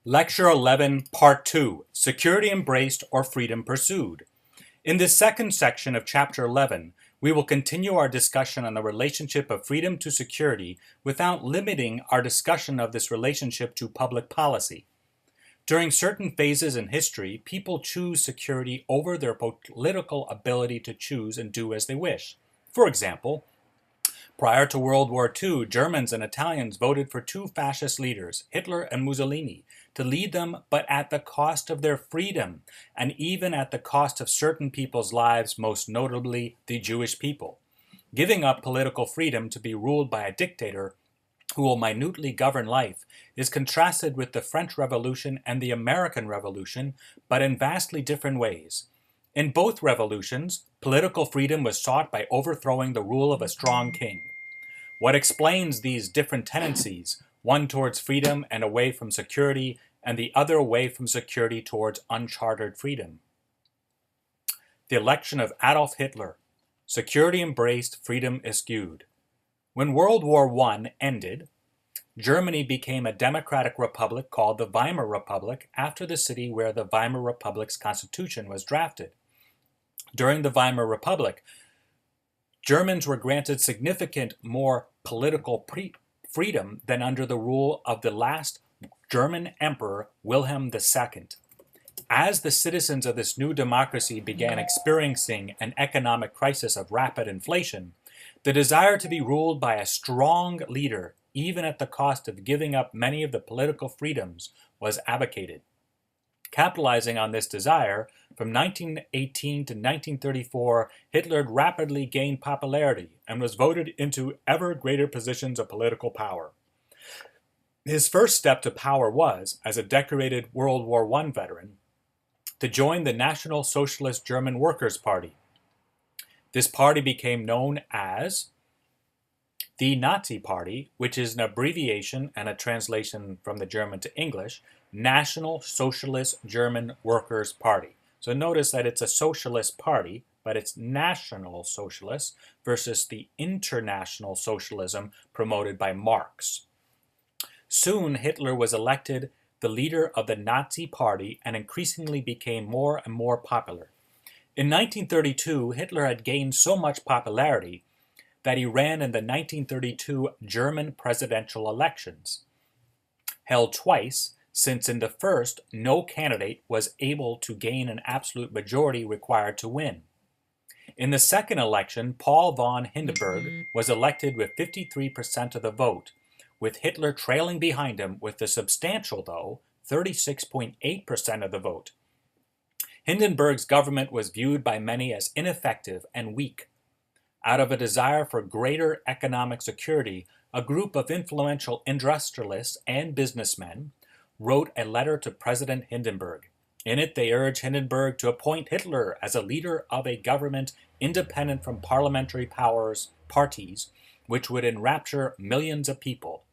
Lecture 11, Part 2, Security Embraced or Freedom Pursued. In this second section of Chapter 11, we will continue our discussion on the relationship of freedom to security without limiting our discussion of this relationship to public policy. During certain phases in history, people choose security over their political ability to choose and do as they wish. For example, prior to World War II, Germans and Italians voted for two fascist leaders, Hitler and Mussolini, to lead them, but at the cost of their freedom, and even at the cost of certain people's lives, most notably the Jewish people. Giving up political freedom to be ruled by a dictator who will minutely govern life is contrasted with the French Revolution and the American Revolution, but in vastly different ways. In both revolutions, political freedom was sought by overthrowing the rule of a strong king. What explains these different tendencies, one towards freedom and away from security, and the other away from security towards unchartered freedom? The election of Adolf Hitler. Security embraced, freedom eschewed. When World War I ended, Germany became a democratic republic called the Weimar Republic after the city where the Weimar Republic's constitution was drafted. During the Weimar Republic, Germans were granted significant more political freedom than under the rule of the last German Emperor Wilhelm II. As the citizens of this new democracy began experiencing an economic crisis of rapid inflation, the desire to be ruled by a strong leader, even at the cost of giving up many of the political freedoms, was advocated. Capitalizing on this desire, from 1918 to 1934, Hitler rapidly gained popularity and was voted into ever greater positions of political power. His first step to power was, as a decorated World War I veteran, to join the National Socialist German Workers' Party. This party became known as the Nazi Party, which is an abbreviation and a translation from the German to English, National Socialist German Workers' Party. So notice that it's a socialist party, but it's National Socialist versus the international socialism promoted by Marx. Soon Hitler was elected the leader of the Nazi Party and increasingly became more and more popular. In 1932, Hitler had gained so much popularity that he ran in the 1932 German presidential elections, held twice, since in the first, no candidate was able to gain an absolute majority required to win. In the second election, Paul von Hindenburg was elected with 53% of the vote, with Hitler trailing behind him with the substantial, though, 36.8% of the vote. Hindenburg's government was viewed by many as ineffective and weak. Out of a desire for greater economic security, a group of influential industrialists and businessmen wrote a letter to President Hindenburg. In it, they urged Hindenburg to appoint Hitler as a leader of a government independent from parliamentary parties, which would enrapture millions of people.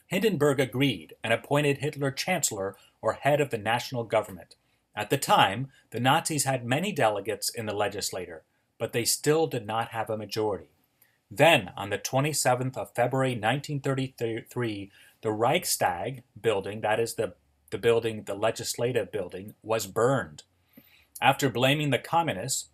Hindenburg agreed and appointed Hitler chancellor or head of the national government. At the time, the Nazis had many delegates in the legislature, but they still did not have a majority. Then, on the 27th of February 1933, the Reichstag building, that is the building, the legislative building, was burned. After blaming the communists,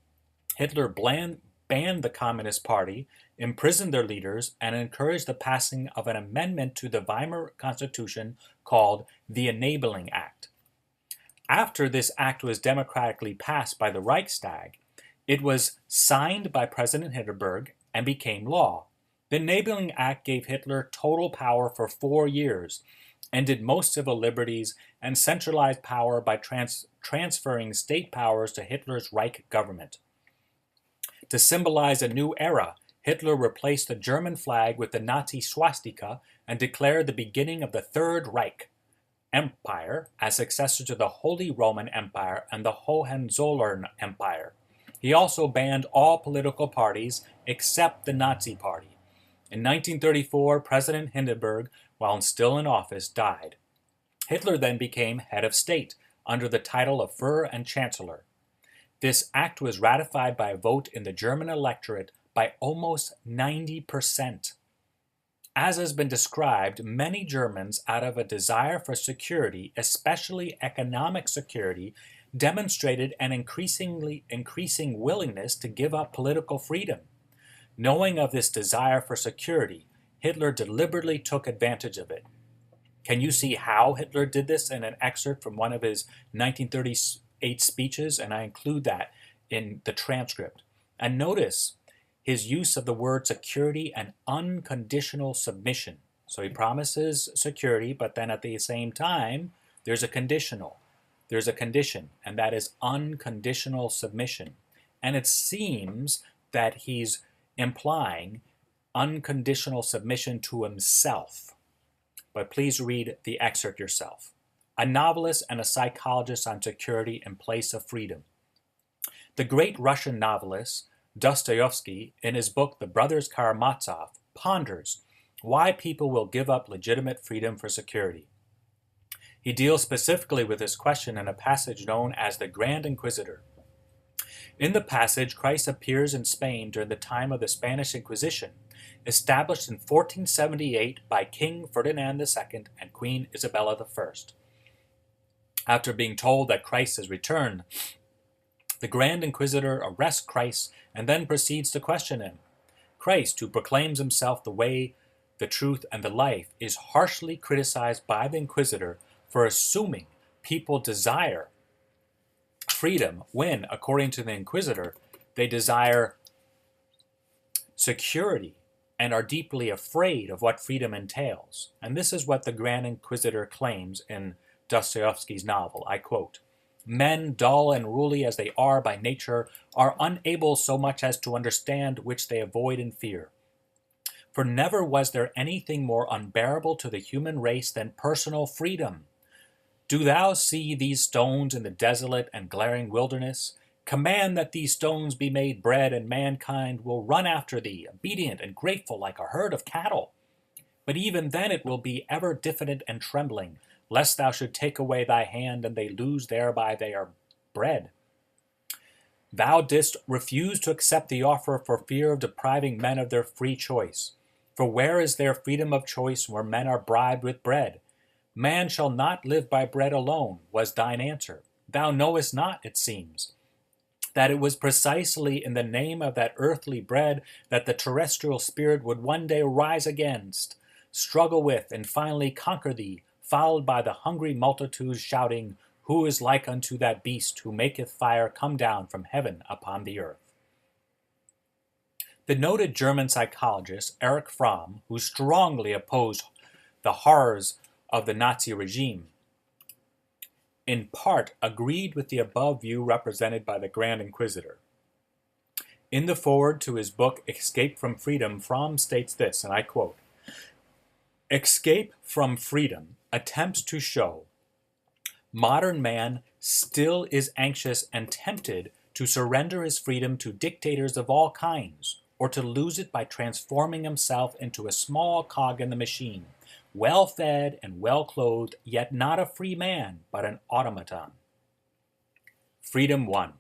Hitler banned the Communist Party, imprisoned their leaders, and encouraged the passing of an amendment to the Weimar Constitution called the Enabling Act. After this act was democratically passed by the Reichstag, it was signed by President Hindenburg and became law. The Enabling Act gave Hitler total power for 4 years, ended most civil liberties, and centralized power by transferring state powers to Hitler's Reich government. To symbolize a new era, Hitler replaced the German flag with the Nazi swastika and declared the beginning of the Third Reich Empire as successor to the Holy Roman Empire and the Hohenzollern Empire. He also banned all political parties except the Nazi Party. In 1934, President Hindenburg, while still in office, died. Hitler then became head of state under the title of Führer and Chancellor. This act was ratified by a vote in the German electorate by almost 90%. As has been described, many Germans, out of a desire for security, especially economic security, demonstrated an increasing willingness to give up political freedom. Knowing of this desire for security, Hitler deliberately took advantage of it. Can you see how Hitler did this in an excerpt from one of his 1938 speeches? And I include that in the transcript. And notice his use of the word security and unconditional submission. So he promises security, but then at the same time, there's a conditional. There's a condition, and that is unconditional submission. And it seems that he's implying unconditional submission to himself. But please read the excerpt yourself. A novelist and a psychologist on security in place of freedom. The great Russian novelist Dostoevsky, in his book The Brothers Karamazov, ponders why people will give up legitimate freedom for security. He deals specifically with this question in a passage known as the Grand Inquisitor. In the passage, Christ appears in Spain during the time of the Spanish Inquisition, established in 1478 by King Ferdinand II and Queen Isabella I. After being told that Christ has returned, the Grand Inquisitor arrests Christ and then proceeds to question him. Christ, who proclaims himself the way, the truth, and the life, is harshly criticized by the Inquisitor for assuming people desire freedom when, according to the Inquisitor, they desire security and are deeply afraid of what freedom entails. And this is what the Grand Inquisitor claims in Dostoevsky's novel. I quote, "Men, dull and unruly as they are by nature, are unable so much as to understand which they avoid and fear. For never was there anything more unbearable to the human race than personal freedom. Do thou see these stones in the desolate and glaring wilderness? Command that these stones be made bread, and mankind will run after thee, obedient and grateful like a herd of cattle. But even then it will be ever diffident and trembling, lest thou should take away thy hand, and they lose thereby their bread. Thou didst refuse to accept the offer for fear of depriving men of their free choice. For where is there freedom of choice where men are bribed with bread? Man shall not live by bread alone, was thine answer. Thou knowest not, it seems, that it was precisely in the name of that earthly bread that the terrestrial spirit would one day rise against, struggle with, and finally conquer thee, followed by the hungry multitudes shouting, Who is like unto that beast who maketh fire come down from heaven upon the earth?" The noted German psychologist Erich Fromm, who strongly opposed the horrors of the Nazi regime, in part agreed with the above view represented by the Grand Inquisitor. In the foreword to his book Escape from Freedom, Fromm states this, and I quote, "Escape from Freedom attempts to show modern man still is anxious and tempted to surrender his freedom to dictators of all kinds, or to lose it by transforming himself into a small cog in the machine, well-fed and well-clothed, yet not a free man, but an automaton." Freedom 1.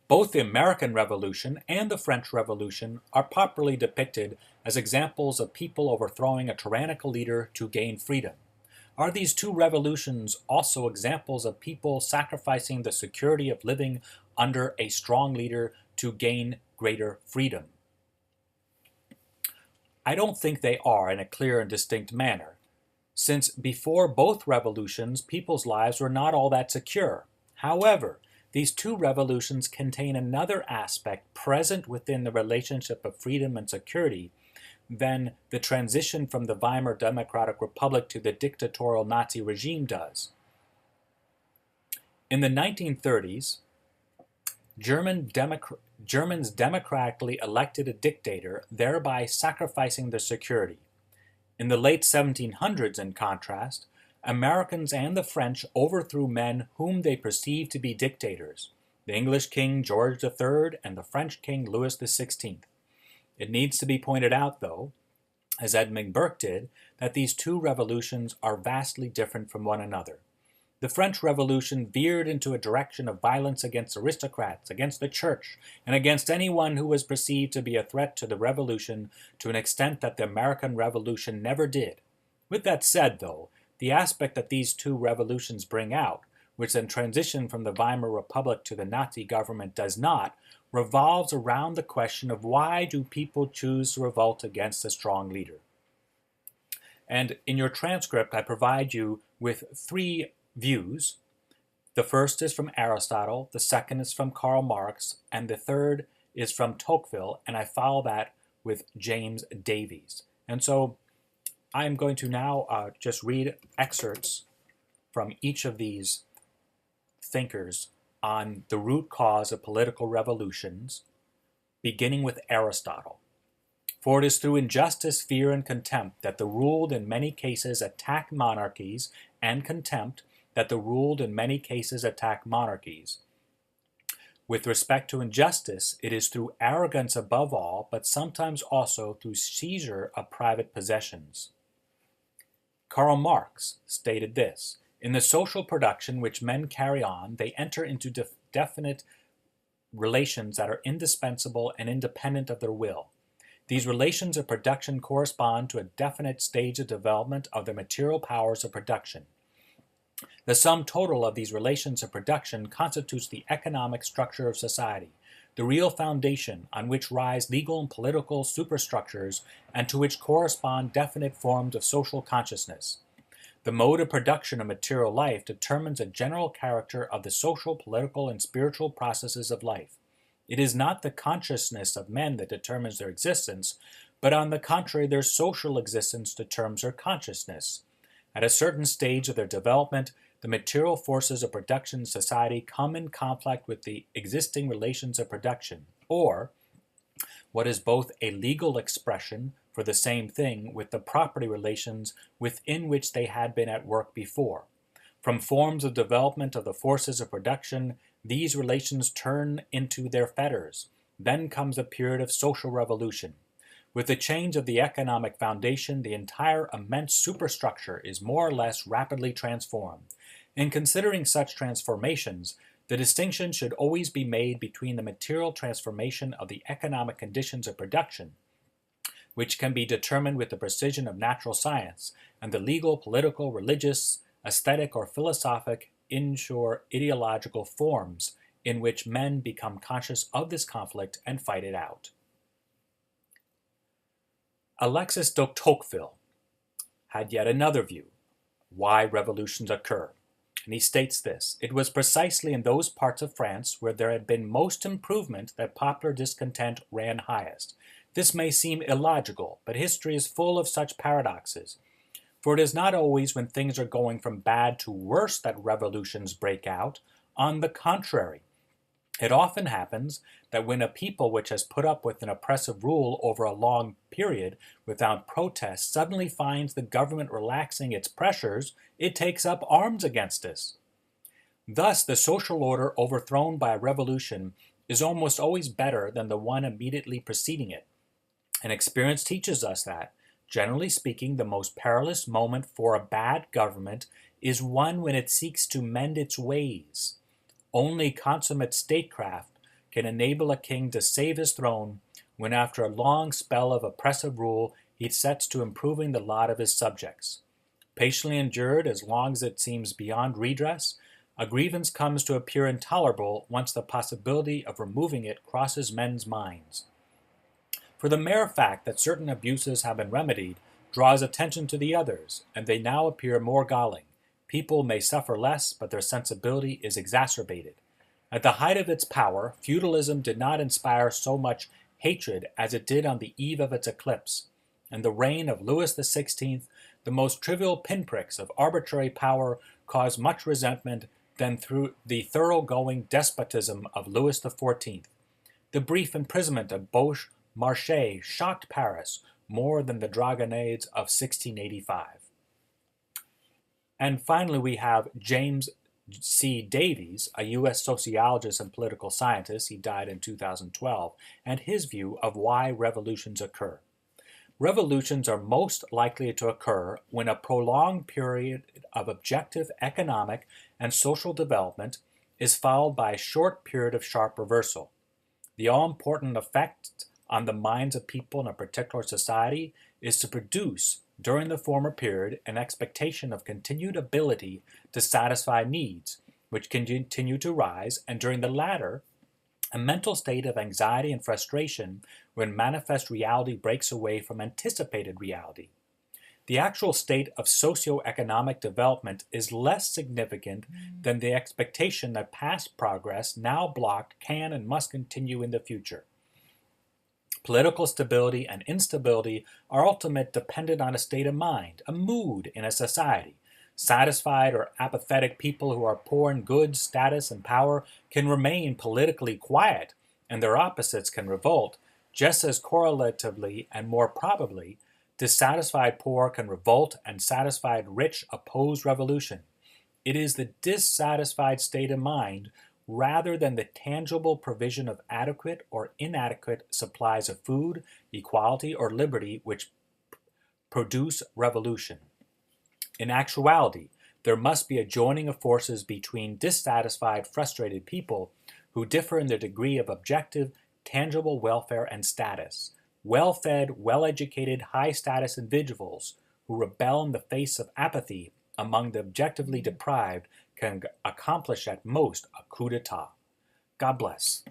Both the American Revolution and the French Revolution are popularly depicted as examples of people overthrowing a tyrannical leader to gain freedom. Are these two revolutions also examples of people sacrificing the security of living under a strong leader to gain greater freedom? I don't think they are in a clear and distinct manner, since before both revolutions, people's lives were not all that secure. However, these two revolutions contain another aspect present within the relationship of freedom and security than the transition from the Weimar Democratic Republic to the dictatorial Nazi regime does. In the 1930s, Germans democratically elected a dictator, thereby sacrificing their security. In the late 1700s, in contrast, Americans and the French overthrew men whom they perceived to be dictators, the English King George III and the French King Louis XVI. It needs to be pointed out, though, as Edmund Burke did, that these two revolutions are vastly different from one another. The French Revolution veered into a direction of violence against aristocrats, against the church, and against anyone who was perceived to be a threat to the revolution to an extent that the American Revolution never did. With that said, though, the aspect that these two revolutions bring out, which then transitioned from the Weimar Republic to the Nazi government, does not, revolves around the question of why do people choose to revolt against a strong leader. And in your transcript, I provide you with three views. The first is from Aristotle, the second is from Karl Marx, and the third is from Tocqueville, and I follow that with James Davies. And so I'm going to now just read excerpts from each of these thinkers on the root cause of political revolutions, beginning with Aristotle. For it is through injustice, fear, and contempt that the ruled in many cases attack monarchies, and contempt that the ruled in many cases attack monarchies. With respect to injustice, it is through arrogance above all, but sometimes also through seizure of private possessions. Karl Marx stated this: in the social production which men carry on, they enter into definite relations that are indispensable and independent of their will. These relations of production correspond to a definite stage of development of the material powers of production. The sum total of these relations of production constitutes the economic structure of society, the real foundation on which rise legal and political superstructures and to which correspond definite forms of social consciousness. The mode of production of material life determines a general character of the social, political, and spiritual processes of life. It is not the consciousness of men that determines their existence, but on the contrary, their social existence determines their consciousness. At a certain stage of their development, the material forces of production society come in conflict with the existing relations of production, or, what is both a legal expression for the same thing, with the property relations within which they had been at work before. From forms of development of the forces of production, these relations turn into their fetters. Then comes a period of social revolution. With the change of the economic foundation, the entire immense superstructure is more or less rapidly transformed. In considering such transformations, the distinction should always be made between the material transformation of the economic conditions of production, which can be determined with the precision of natural science, and the legal, political, religious, aesthetic, or philosophic, in short, ideological forms in which men become conscious of this conflict and fight it out. Alexis de Tocqueville had yet another view, why revolutions occur. And he states this: it was precisely in those parts of France where there had been most improvement that popular discontent ran highest. This may seem illogical, but history is full of such paradoxes. For it is not always when things are going from bad to worse that revolutions break out. On the contrary, it often happens that when a people which has put up with an oppressive rule over a long period without protest suddenly finds the government relaxing its pressures, it takes up arms against us. Thus, the social order overthrown by a revolution is almost always better than the one immediately preceding it. And experience teaches us that, generally speaking, the most perilous moment for a bad government is one when it seeks to mend its ways. Only consummate statecraft can enable a king to save his throne when, after a long spell of oppressive rule, he sets to improving the lot of his subjects. Patiently endured as long as it seems beyond redress, a grievance comes to appear intolerable once the possibility of removing it crosses men's minds. For the mere fact that certain abuses have been remedied draws attention to the others, and they now appear more galling. People may suffer less, but their sensibility is exacerbated. At the height of its power, feudalism did not inspire so much hatred as it did on the eve of its eclipse. In the reign of Louis XVI, the most trivial pinpricks of arbitrary power caused much resentment than through the thoroughgoing despotism of Louis XIV. The brief imprisonment of Beaumarchais shocked Paris more than the dragonnades of 1685. And finally, we have James C. Davies, a U.S. sociologist and political scientist. He died in 2012, and his view of why revolutions occur. Revolutions are most likely to occur when a prolonged period of objective economic and social development is followed by a short period of sharp reversal. The all-important effect on the minds of people in a particular society is to produce, during the former period, an expectation of continued ability to satisfy needs, which can continue to rise, and during the latter, a mental state of anxiety and frustration when manifest reality breaks away from anticipated reality. The actual state of socio-economic development is less significant than the expectation that past progress, now blocked, can and must continue in the future. Political stability and instability are ultimately dependent on a state of mind, a mood in a society. Satisfied or apathetic people who are poor in goods, status, and power can remain politically quiet, and their opposites can revolt, just as correlatively and more probably, dissatisfied poor can revolt and satisfied rich oppose revolution. It is the dissatisfied state of mind rather than the tangible provision of adequate or inadequate supplies of food, equality, or liberty which produce revolution. In actuality, there must be a joining of forces between dissatisfied, frustrated people who differ in their degree of objective, tangible welfare and status. Well-fed, well-educated, high-status individuals who rebel in the face of apathy among the objectively deprived can accomplish at most a coup d'etat. God bless.